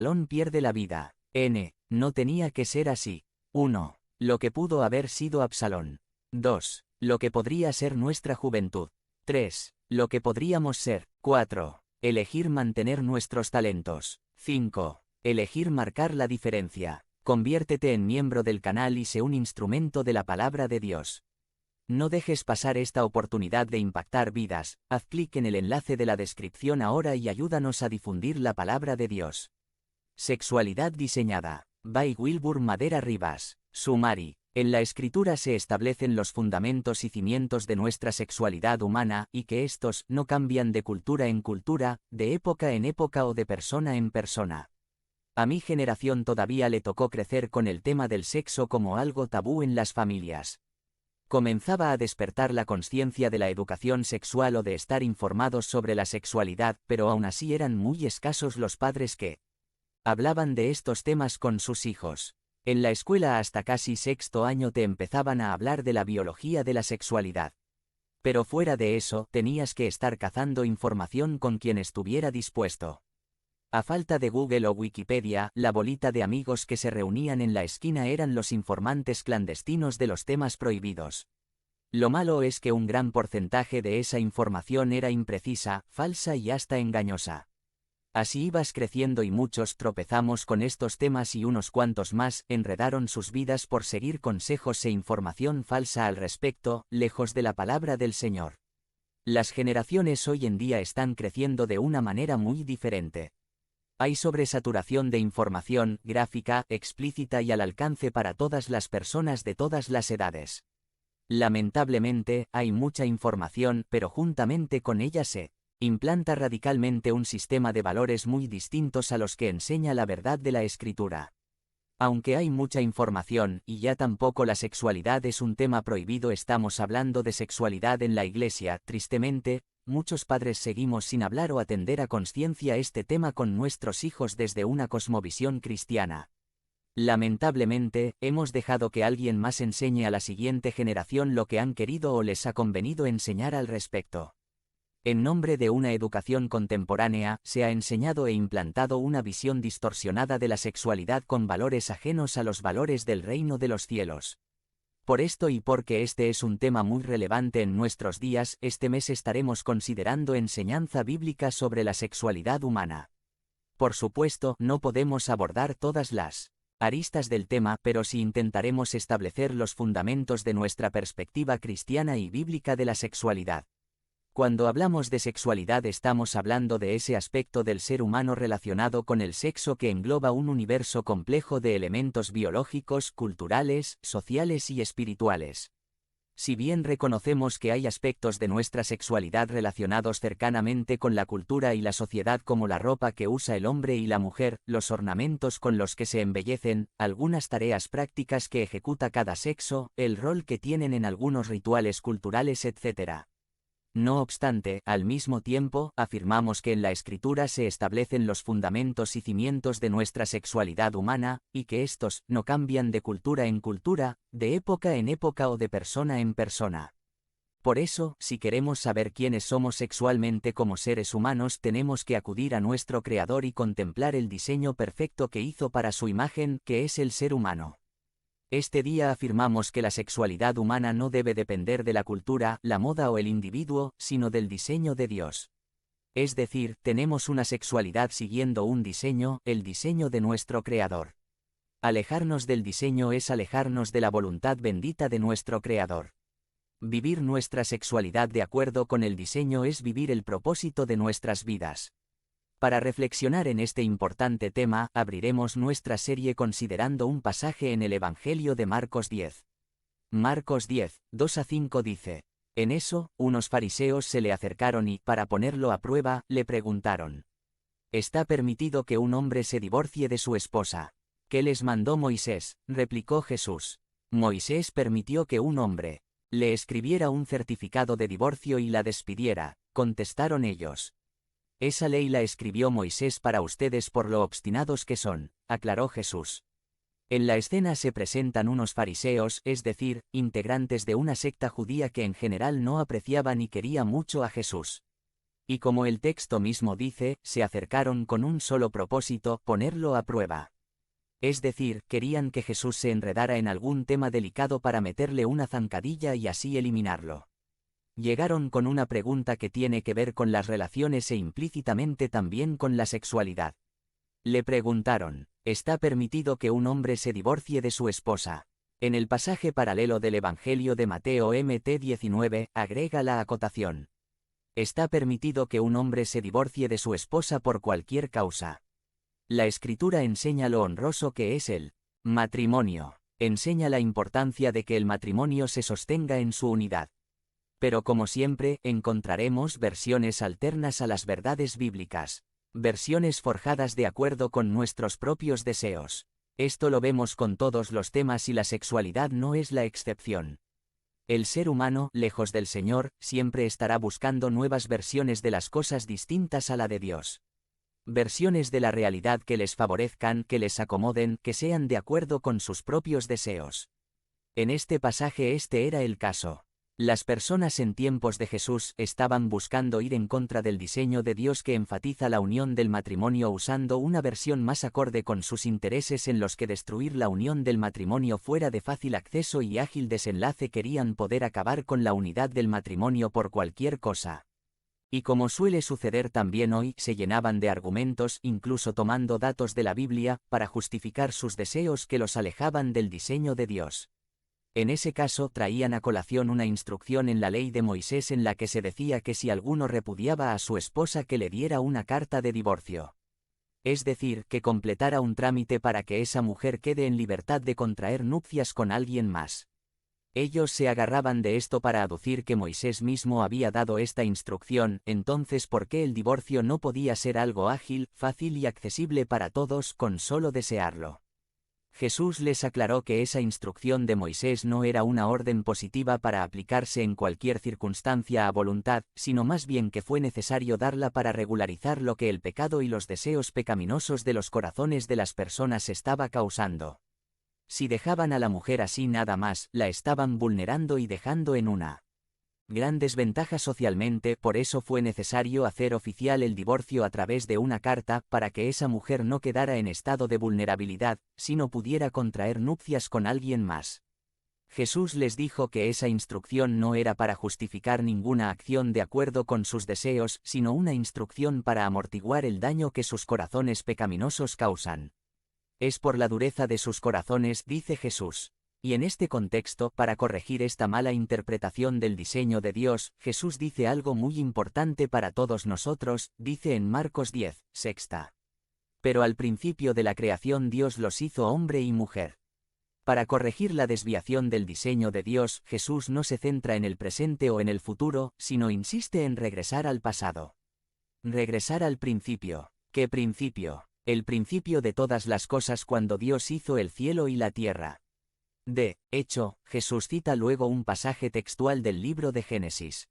Absalón pierde la vida. No tenía que ser así. 1. Lo que pudo haber sido Absalón. 2. Lo que podría ser nuestra juventud. 3. Lo que podríamos ser. 4. Elegir mantener nuestros talentos. 5. Elegir marcar la diferencia. Conviértete en miembro del canal y sé un instrumento de la palabra de Dios. No dejes pasar esta oportunidad de impactar vidas. Haz clic en el enlace de la descripción ahora y ayúdanos a difundir la palabra de Dios. Sexualidad diseñada. By Wilbur Madera Rivas. Sumari. En la Escritura se establecen los fundamentos y cimientos de nuestra sexualidad humana, y que estos no cambian de cultura en cultura, de época en época o de persona en persona. A mi generación todavía le tocó crecer con el tema del sexo como algo tabú en las familias. Comenzaba a despertar la conciencia de la educación sexual o de estar informados sobre la sexualidad, pero aún así eran muy escasos los padres que hablaban de estos temas con sus hijos. En la escuela hasta casi sexto año te empezaban a hablar de la biología de la sexualidad. Pero fuera de eso, tenías que estar cazando información con quien estuviera dispuesto. A falta de Google o Wikipedia, la bolita de amigos que se reunían en la esquina eran los informantes clandestinos de los temas prohibidos. Lo malo es que un gran porcentaje de esa información era imprecisa, falsa y hasta engañosa. Así ibas creciendo y muchos tropezamos con estos temas y unos cuantos más enredaron sus vidas por seguir consejos e información falsa al respecto, lejos de la palabra del Señor. Las generaciones hoy en día están creciendo de una manera muy diferente. Hay sobresaturación de información, gráfica, explícita y al alcance para todas las personas de todas las edades. Lamentablemente, hay mucha información, pero juntamente con ella se implanta radicalmente un sistema de valores muy distintos a los que enseña la verdad de la Escritura. Aunque hay mucha información, y ya tampoco la sexualidad es un tema prohibido, estamos hablando de sexualidad en la Iglesia, tristemente, muchos padres seguimos sin hablar o atender a conciencia este tema con nuestros hijos desde una cosmovisión cristiana. Lamentablemente, hemos dejado que alguien más enseñe a la siguiente generación lo que han querido o les ha convenido enseñar al respecto. En nombre de una educación contemporánea, se ha enseñado e implantado una visión distorsionada de la sexualidad con valores ajenos a los valores del reino de los cielos. Por esto y porque este es un tema muy relevante en nuestros días, este mes estaremos considerando enseñanza bíblica sobre la sexualidad humana. Por supuesto, no podemos abordar todas las aristas del tema, pero sí intentaremos establecer los fundamentos de nuestra perspectiva cristiana y bíblica de la sexualidad. Cuando hablamos de sexualidad estamos hablando de ese aspecto del ser humano relacionado con el sexo que engloba un universo complejo de elementos biológicos, culturales, sociales y espirituales. Si bien reconocemos que hay aspectos de nuestra sexualidad relacionados cercanamente con la cultura y la sociedad como la ropa que usa el hombre y la mujer, los ornamentos con los que se embellecen, algunas tareas prácticas que ejecuta cada sexo, el rol que tienen en algunos rituales culturales, etc. No obstante, al mismo tiempo, afirmamos que en la Escritura se establecen los fundamentos y cimientos de nuestra sexualidad humana, y que estos no cambian de cultura en cultura, de época en época o de persona en persona. Por eso, si queremos saber quiénes somos sexualmente como seres humanos, tenemos que acudir a nuestro Creador y contemplar el diseño perfecto que hizo para su imagen, que es el ser humano. Este día afirmamos que la sexualidad humana no debe depender de la cultura, la moda o el individuo, sino del diseño de Dios. Es decir, tenemos una sexualidad siguiendo un diseño, el diseño de nuestro Creador. Alejarnos del diseño es alejarnos de la voluntad bendita de nuestro Creador. Vivir nuestra sexualidad de acuerdo con el diseño es vivir el propósito de nuestras vidas. Para reflexionar en este importante tema, abriremos nuestra serie considerando un pasaje en el Evangelio de Marcos 10. Marcos 10, 2-5 dice: En eso, unos fariseos se le acercaron y, para ponerlo a prueba, le preguntaron: ¿Está permitido que un hombre se divorcie de su esposa? ¿Qué les mandó Moisés? Replicó Jesús: Moisés permitió que un hombre le escribiera un certificado de divorcio y la despidiera. Contestaron ellos: Esa ley la escribió Moisés para ustedes por lo obstinados que son, aclaró Jesús. En la escena se presentan unos fariseos, es decir, integrantes de una secta judía que en general no apreciaba ni quería mucho a Jesús. Y como el texto mismo dice, se acercaron con un solo propósito, ponerlo a prueba. Es decir, querían que Jesús se enredara en algún tema delicado para meterle una zancadilla y así eliminarlo. Llegaron con una pregunta que tiene que ver con las relaciones e implícitamente también con la sexualidad. Le preguntaron, ¿está permitido que un hombre se divorcie de su esposa? En el pasaje paralelo del Evangelio de Mateo Mt 19, agrega la acotación. ¿Está permitido que un hombre se divorcie de su esposa por cualquier causa? La Escritura enseña lo honroso que es el matrimonio. Enseña la importancia de que el matrimonio se sostenga en su unidad. Pero como siempre, encontraremos versiones alternas a las verdades bíblicas. Versiones forjadas de acuerdo con nuestros propios deseos. Esto lo vemos con todos los temas y la sexualidad no es la excepción. El ser humano, lejos del Señor, siempre estará buscando nuevas versiones de las cosas distintas a la de Dios. Versiones de la realidad que les favorezcan, que les acomoden, que sean de acuerdo con sus propios deseos. En este pasaje este era el caso. Las personas en tiempos de Jesús estaban buscando ir en contra del diseño de Dios que enfatiza la unión del matrimonio usando una versión más acorde con sus intereses en los que destruir la unión del matrimonio fuera de fácil acceso y ágil desenlace querían poder acabar con la unidad del matrimonio por cualquier cosa. Y como suele suceder también hoy, se llenaban de argumentos, incluso tomando datos de la Biblia, para justificar sus deseos que los alejaban del diseño de Dios. En ese caso traían a colación una instrucción en la ley de Moisés en la que se decía que si alguno repudiaba a su esposa que le diera una carta de divorcio. Es decir, que completara un trámite para que esa mujer quede en libertad de contraer nupcias con alguien más. Ellos se agarraban de esto para aducir que Moisés mismo había dado esta instrucción, entonces ¿por qué el divorcio no podía ser algo ágil, fácil y accesible para todos con solo desearlo? Jesús les aclaró que esa instrucción de Moisés no era una orden positiva para aplicarse en cualquier circunstancia a voluntad, sino más bien que fue necesario darla para regularizar lo que el pecado y los deseos pecaminosos de los corazones de las personas estaba causando. Si dejaban a la mujer así nada más, la estaban vulnerando y dejando en una gran desventaja socialmente, por eso fue necesario hacer oficial el divorcio a través de una carta, para que esa mujer no quedara en estado de vulnerabilidad, sino pudiera contraer nupcias con alguien más. Jesús les dijo que esa instrucción no era para justificar ninguna acción de acuerdo con sus deseos, sino una instrucción para amortiguar el daño que sus corazones pecaminosos causan. Es por la dureza de sus corazones, dice Jesús. Y en este contexto, para corregir esta mala interpretación del diseño de Dios, Jesús dice algo muy importante para todos nosotros, dice en Marcos 10, sexta. Pero al principio de la creación Dios los hizo hombre y mujer. Para corregir la desviación del diseño de Dios, Jesús no se centra en el presente o en el futuro, sino insiste en regresar al pasado. Regresar al principio. ¿Qué principio? El principio de todas las cosas cuando Dios hizo el cielo y la tierra. De hecho, Jesús cita luego un pasaje textual del libro de Génesis.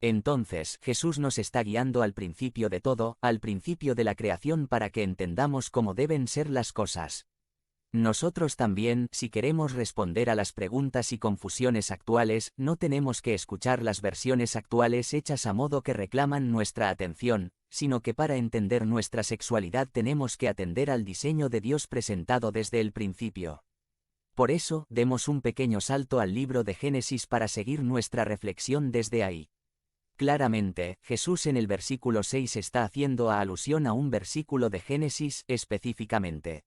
Entonces, Jesús nos está guiando al principio de todo, al principio de la creación para que entendamos cómo deben ser las cosas. Nosotros también, si queremos responder a las preguntas y confusiones actuales, no tenemos que escuchar las versiones actuales hechas a modo que reclaman nuestra atención, sino que para entender nuestra sexualidad tenemos que atender al diseño de Dios presentado desde el principio. Por eso, demos un pequeño salto al libro de Génesis para seguir nuestra reflexión desde ahí. Claramente, Jesús en el versículo 6 está haciendo alusión a un versículo de Génesis específicamente.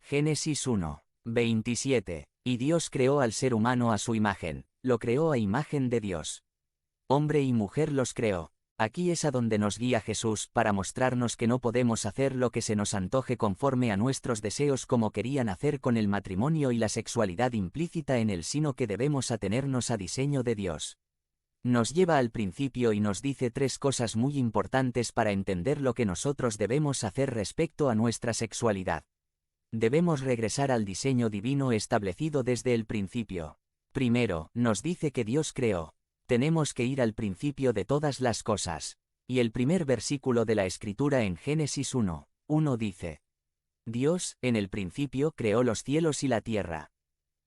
Génesis 1, 27. Y Dios creó al ser humano a su imagen, lo creó a imagen de Dios. Hombre y mujer los creó. Aquí es a donde nos guía Jesús, para mostrarnos que no podemos hacer lo que se nos antoje conforme a nuestros deseos como querían hacer con el matrimonio y la sexualidad implícita en él, sino que debemos atenernos a diseño de Dios. Nos lleva al principio y nos dice tres cosas muy importantes para entender lo que nosotros debemos hacer respecto a nuestra sexualidad. Debemos regresar al diseño divino establecido desde el principio. Primero, nos dice que Dios creó. Tenemos que ir al principio de todas las cosas. Y el primer versículo de la Escritura en Génesis 1, 1 dice: Dios, en el principio, creó los cielos y la tierra.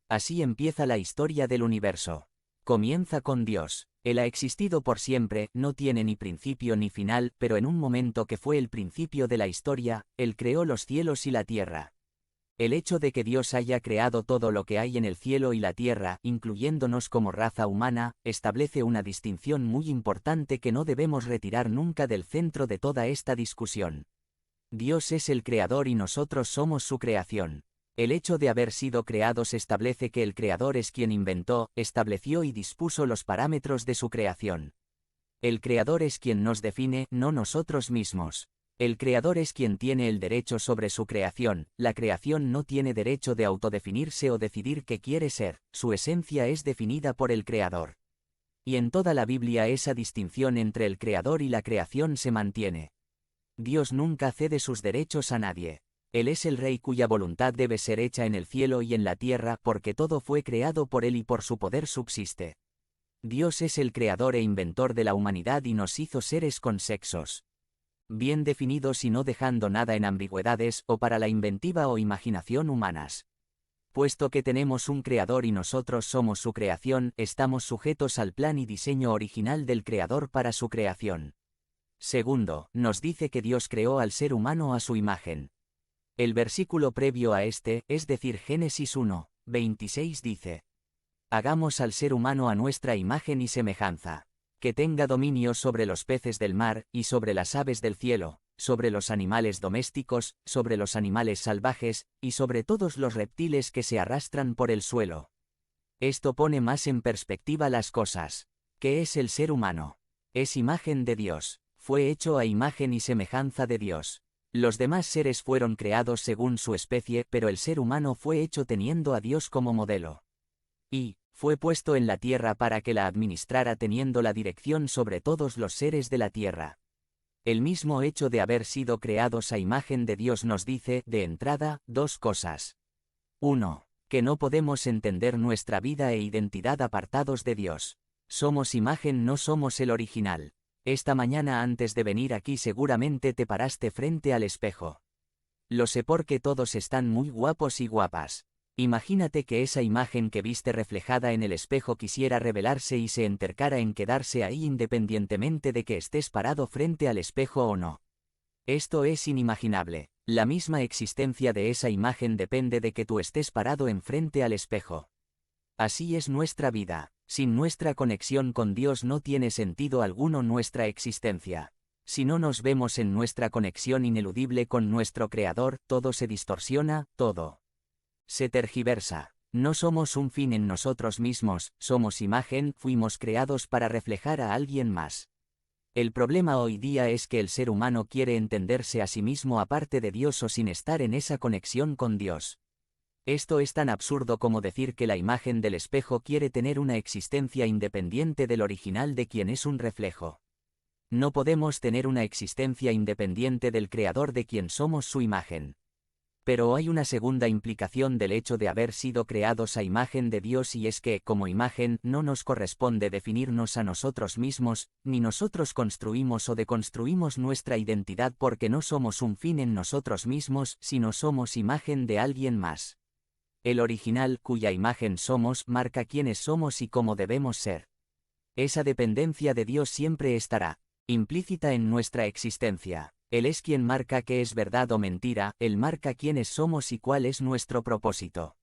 Así empieza la historia del universo. Comienza con Dios. Él ha existido por siempre, no tiene ni principio ni final, pero en un momento que fue el principio de la historia, Él creó los cielos y la tierra. El hecho de que Dios haya creado todo lo que hay en el cielo y la tierra, incluyéndonos como raza humana, establece una distinción muy importante que no debemos retirar nunca del centro de toda esta discusión. Dios es el creador y nosotros somos su creación. El hecho de haber sido creados establece que el creador es quien inventó, estableció y dispuso los parámetros de su creación. El creador es quien nos define, no nosotros mismos. El creador es quien tiene el derecho sobre su creación, la creación no tiene derecho de autodefinirse o decidir qué quiere ser, su esencia es definida por el creador. Y en toda la Biblia esa distinción entre el creador y la creación se mantiene. Dios nunca cede sus derechos a nadie. Él es el Rey cuya voluntad debe ser hecha en el cielo y en la tierra porque todo fue creado por Él y por su poder subsiste. Dios es el creador e inventor de la humanidad y nos hizo seres con sexos bien definidos y no dejando nada en ambigüedades o para la inventiva o imaginación humanas. Puesto que tenemos un creador y nosotros somos su creación, estamos sujetos al plan y diseño original del creador para su creación. Segundo, nos dice que Dios creó al ser humano a su imagen. El versículo previo a este, es decir Génesis 1, 26 dice: Hagamos al ser humano a nuestra imagen y semejanza. Que tenga dominio sobre los peces del mar, y sobre las aves del cielo, sobre los animales domésticos, sobre los animales salvajes, y sobre todos los reptiles que se arrastran por el suelo. Esto pone más en perspectiva las cosas. ¿Qué es el ser humano? Es imagen de Dios, fue hecho a imagen y semejanza de Dios. Los demás seres fueron creados según su especie, pero el ser humano fue hecho teniendo a Dios como modelo. Y fue puesto en la tierra para que la administrara teniendo la dirección sobre todos los seres de la tierra. El mismo hecho de haber sido creados a imagen de Dios nos dice, de entrada, dos cosas. 1. Que no podemos entender nuestra vida e identidad apartados de Dios. Somos imagen, no somos el original. Esta mañana antes de venir aquí seguramente te paraste frente al espejo. Lo sé porque todos están muy guapos y guapas. Imagínate que esa imagen que viste reflejada en el espejo quisiera revelarse y se entercara en quedarse ahí independientemente de que estés parado frente al espejo o no. Esto es inimaginable. La misma existencia de esa imagen depende de que tú estés parado enfrente al espejo. Así es nuestra vida. Sin nuestra conexión con Dios no tiene sentido alguno nuestra existencia. Si no nos vemos en nuestra conexión ineludible con nuestro Creador, todo se distorsiona, todo se tergiversa. No somos un fin en nosotros mismos, somos imagen, fuimos creados para reflejar a alguien más. El problema hoy día es que el ser humano quiere entenderse a sí mismo aparte de Dios o sin estar en esa conexión con Dios. Esto es tan absurdo como decir que la imagen del espejo quiere tener una existencia independiente del original de quien es un reflejo. No podemos tener una existencia independiente del creador de quien somos su imagen. Pero hay una segunda implicación del hecho de haber sido creados a imagen de Dios y es que, como imagen, no nos corresponde definirnos a nosotros mismos, ni nosotros construimos o deconstruimos nuestra identidad porque no somos un fin en nosotros mismos, sino somos imagen de alguien más. El original, cuya imagen somos, marca quiénes somos y cómo debemos ser. Esa dependencia de Dios siempre estará implícita en nuestra existencia. Él es quien marca qué es verdad o mentira, Él marca quiénes somos y cuál es nuestro propósito.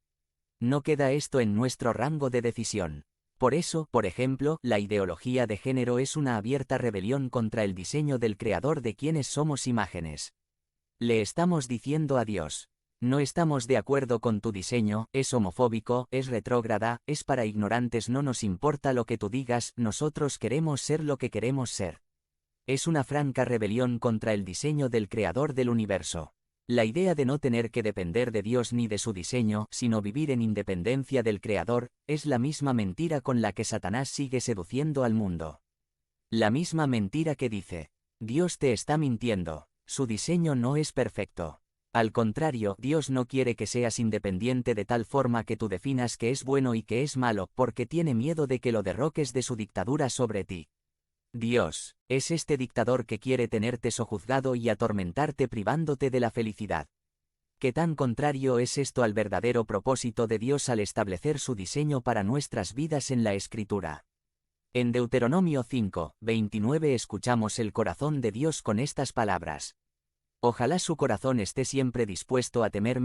No queda esto en nuestro rango de decisión. Por eso, por ejemplo, la ideología de género es una abierta rebelión contra el diseño del creador de quienes somos imágenes. Le estamos diciendo a Dios: no estamos de acuerdo con tu diseño, es homofóbico, es retrógrada, es para ignorantes, no nos importa lo que tú digas, nosotros queremos ser lo que queremos ser. Es una franca rebelión contra el diseño del creador del universo. La idea de no tener que depender de Dios ni de su diseño, sino vivir en independencia del creador, es la misma mentira con la que Satanás sigue seduciendo al mundo. La misma mentira que dice: Dios te está mintiendo, su diseño no es perfecto. Al contrario, Dios no quiere que seas independiente de tal forma que tú definas qué es bueno y qué es malo, porque tiene miedo de que lo derroques de su dictadura sobre ti. Dios es este dictador que quiere tenerte sojuzgado y atormentarte privándote de la felicidad. ¿Qué tan contrario es esto al verdadero propósito de Dios al establecer su diseño para nuestras vidas en la Escritura? En Deuteronomio 5:29 escuchamos el corazón de Dios con estas palabras. Ojalá su corazón esté siempre dispuesto a temerme